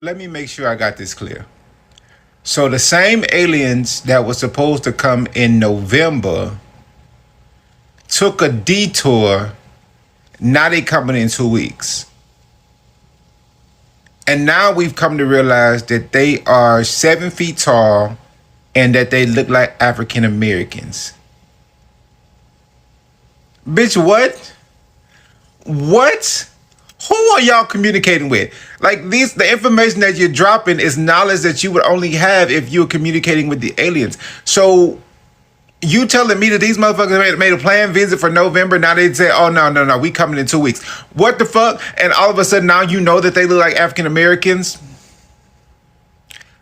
Let me make sure I got this clear. So the same aliens that was supposed to come in November took a detour. Now they coming in 2 weeks. And now we've come to realize that they are 7 feet tall and that they look like African Americans. Bitch, what? What? Who are y'all communicating with? Like the information that you're dropping is knowledge that you would only have if you were communicating with the aliens. So you telling me that these motherfuckers made a planned visit for November, now they'd say, oh, no, we coming in 2 weeks. What the fuck? And all of a sudden now you know that they look like African Americans?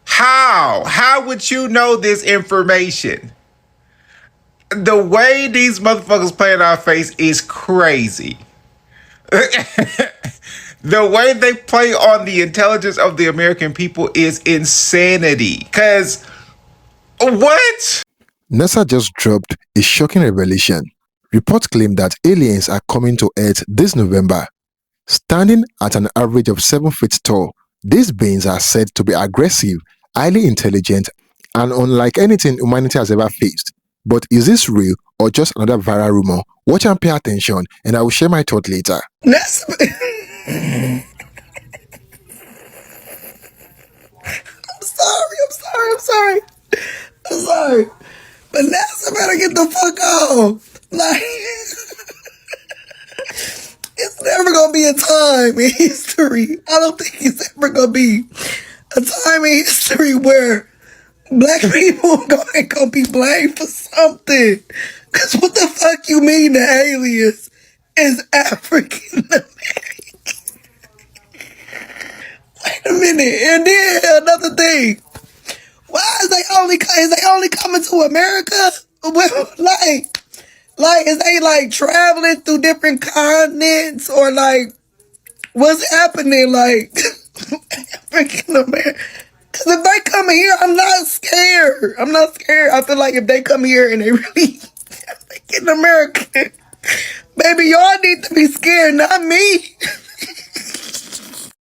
How? How would you know this information? The way these motherfuckers play in our face is crazy. The way they play on the intelligence of the American people is insanity. Because, what? NASA just dropped a shocking revelation. Reports claim that aliens are coming to Earth this November. Standing at an average of 7 feet tall, these beings are said to be aggressive, highly intelligent, and unlike anything humanity has ever faced. But is this real or just another viral rumor? Watch and pay attention, and I will share my thought later. I'm sorry. But NASA better get the fuck off. Like, it's never gonna be a time in history. I don't think it's ever gonna be a time in history where black people ain't gonna be blamed for something. Cause what the fuck you mean the aliens is African American? Wait a minute. And then another thing. Why is they only coming to America? Well, like is they like traveling through different continents, or like what's happening? Like African American. Cause if they come here, I'm not scared. I feel like if they come here and they really African American, baby, y'all need to be scared, not me.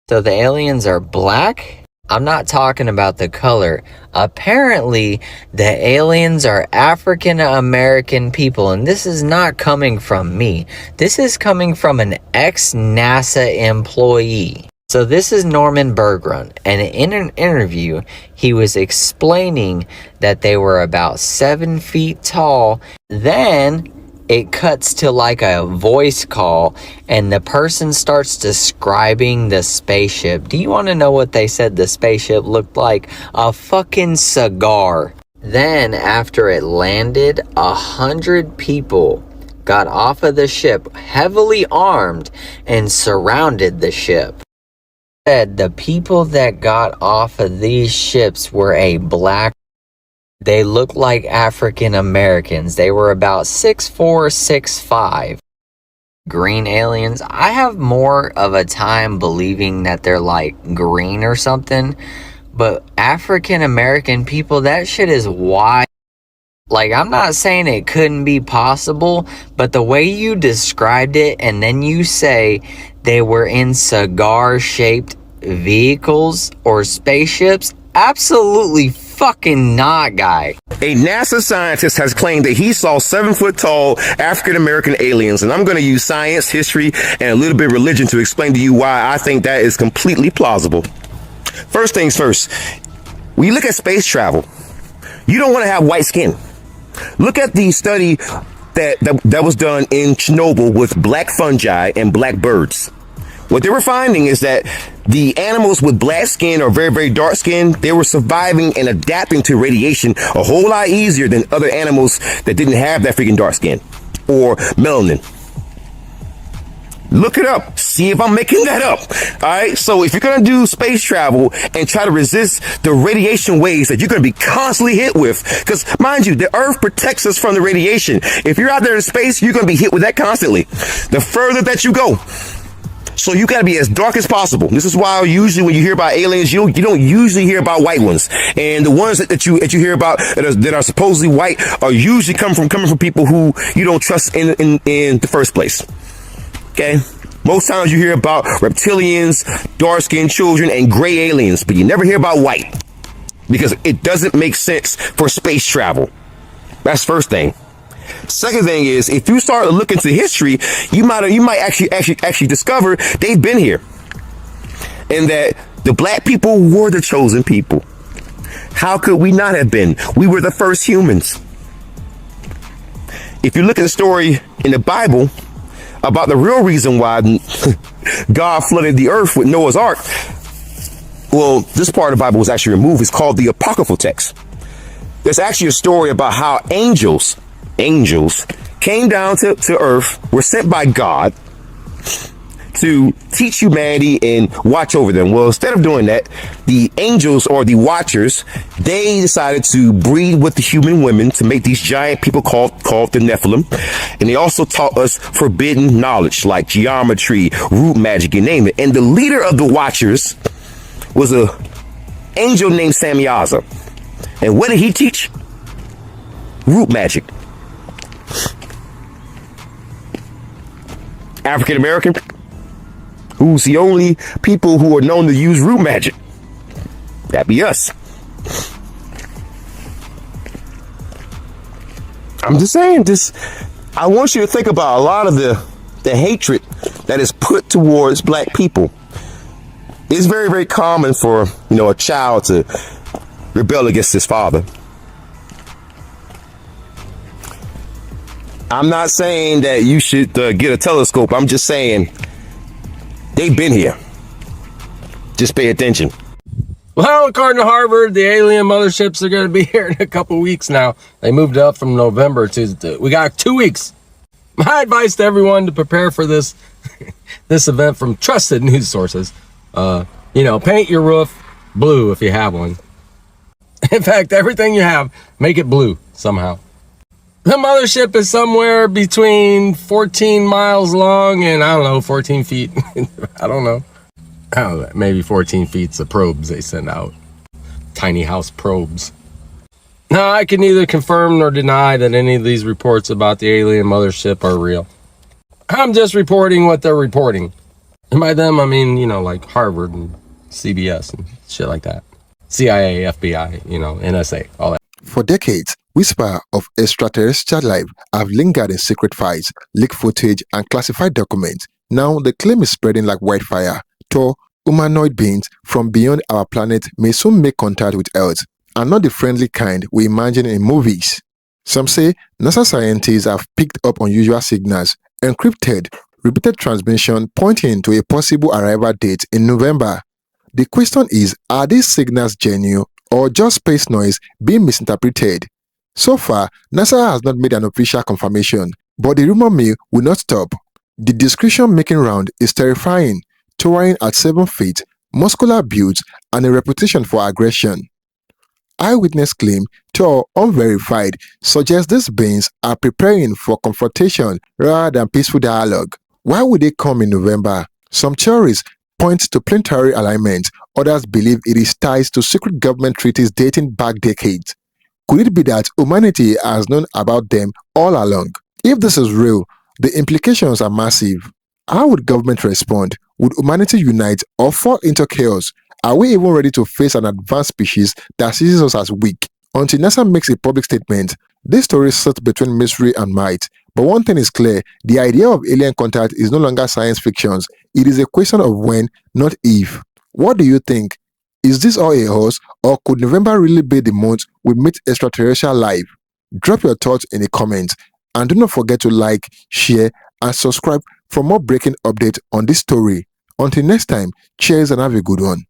So the aliens are black? I'm not talking about the color. Apparently, the aliens are African American people, and this is not coming from me. This is coming from an ex-NASA employee. So this is Norman Bergrun, and in an interview, he was explaining that they were about 7 feet tall. Then it cuts to like a voice call, and the person starts describing the spaceship. Do you want to know what they said the spaceship looked like? A fucking cigar. Then after it landed, 100 people got off of the ship, heavily armed, and surrounded the ship. Said the people that got off of these ships were a black. They looked like African Americans. They were about 6'4", 6'5". Green aliens. I have more of a time believing that they're like green or something. But African American people, that shit is wild. Like, I'm not saying it couldn't be possible, but the way you described it, and then you say they were in cigar-shaped vehicles or spaceships, absolutely fucking not, guy. A NASA scientist has claimed that he saw 7 foot tall African American aliens, and I'm going to use science, history, and a little bit of religion to explain to you why I think that is completely plausible. First things first, when you look at space travel, you don't want to have white skin. Look at the study that was done in Chernobyl with black fungi and black birds. What they were finding is that the animals with black skin or very, very dark skin, they were surviving and adapting to radiation a whole lot easier than other animals that didn't have that freaking dark skin or melanin. Look it up. See if I'm making that up. All right. So if you're going to do space travel and try to resist the radiation waves that you're going to be constantly hit with, because mind you, the Earth protects us from the radiation. If you're out there in space, you're going to be hit with that constantly. The further that you go. So you got to be as dark as possible. This is why usually when you hear about aliens, you don't usually hear about white ones. And the ones that you hear about that are supposedly white are usually coming from people who you don't trust in the first place. Okay. Most times you hear about reptilians, dark-skinned children, and gray aliens, but you never hear about white because it doesn't make sense for space travel. That's first thing. Second thing is, if you start to look into history, you might actually discover they've been here, and that the black people were the chosen people. How could we not have been? We were the first humans. If you look at the story in the Bible about the real reason why God flooded the earth with Noah's Ark, well, this part of the Bible was actually removed. It's called the apocryphal text. There's actually a story about how angels came down to earth, were sent by God to teach humanity and watch over them. Well, instead of doing that, the angels, or the watchers, they decided to breed with the human women to make these giant people called the Nephilim. And they also taught us forbidden knowledge like geometry, root magic, you name it. And the leader of the watchers was an angel named Samyaza. And what did he teach? Root magic. African American, who's the only people who are known to use root magic. That'd be us. I'm just saying this. I want you to think about a lot of the hatred that is put towards black people. It's very, very common for, a child to rebel against his father. I'm not saying that you should get a telescope. I'm just saying they've been here. Just pay attention. Well, according to Harvard, the alien motherships are going to be here in a couple weeks now. They moved up from November to, we got 2 weeks. My advice to everyone to prepare for this event from trusted news sources. Paint your roof blue if you have one. In fact, everything you have, make it blue somehow. The mothership is somewhere between 14 miles long and, 14 feet. I don't know. Maybe 14 feet's the probes they send out. Tiny house probes. No, I can neither confirm nor deny that any of these reports about the alien mothership are real. I'm just reporting what they're reporting. And by them, I mean, like Harvard and CBS and shit like that. CIA, FBI, NSA, all that. For decades, whispers of extraterrestrial life have lingered in secret files, leaked footage, and classified documents. Now, the claim is spreading like wildfire. Humanoid beings from beyond our planet may soon make contact with Earth, and not the friendly kind we imagine in movies. Some say NASA scientists have picked up unusual signals, encrypted, repeated transmission pointing to a possible arrival date in November. The question is, are these signals genuine or just space noise being misinterpreted? So far, NASA has not made an official confirmation, but the rumor mill will not stop. The description making round is terrifying, towering at 7 feet, muscular builds, and a reputation for aggression. Eyewitness claim, though unverified, suggests these beings are preparing for confrontation rather than peaceful dialogue. Why would they come in November? Some theories point to planetary alignment, others believe it is tied to secret government treaties dating back decades. Could it be that humanity has known about them all along? If this is real, the implications are massive. How would government respond? Would humanity unite or fall into chaos? Are we even ready to face an advanced species that sees us as weak? Until NASA makes a public statement, this story sits between mystery and might. But one thing is clear, the idea of alien contact is no longer science fiction. It is a question of when, not if. What do you think? Is this all a hoax, or could November really be the month we meet extraterrestrial life? Drop your thoughts in the comments, and do not forget to like, share, and subscribe for more breaking updates on this story. Until next time, cheers and have a good one.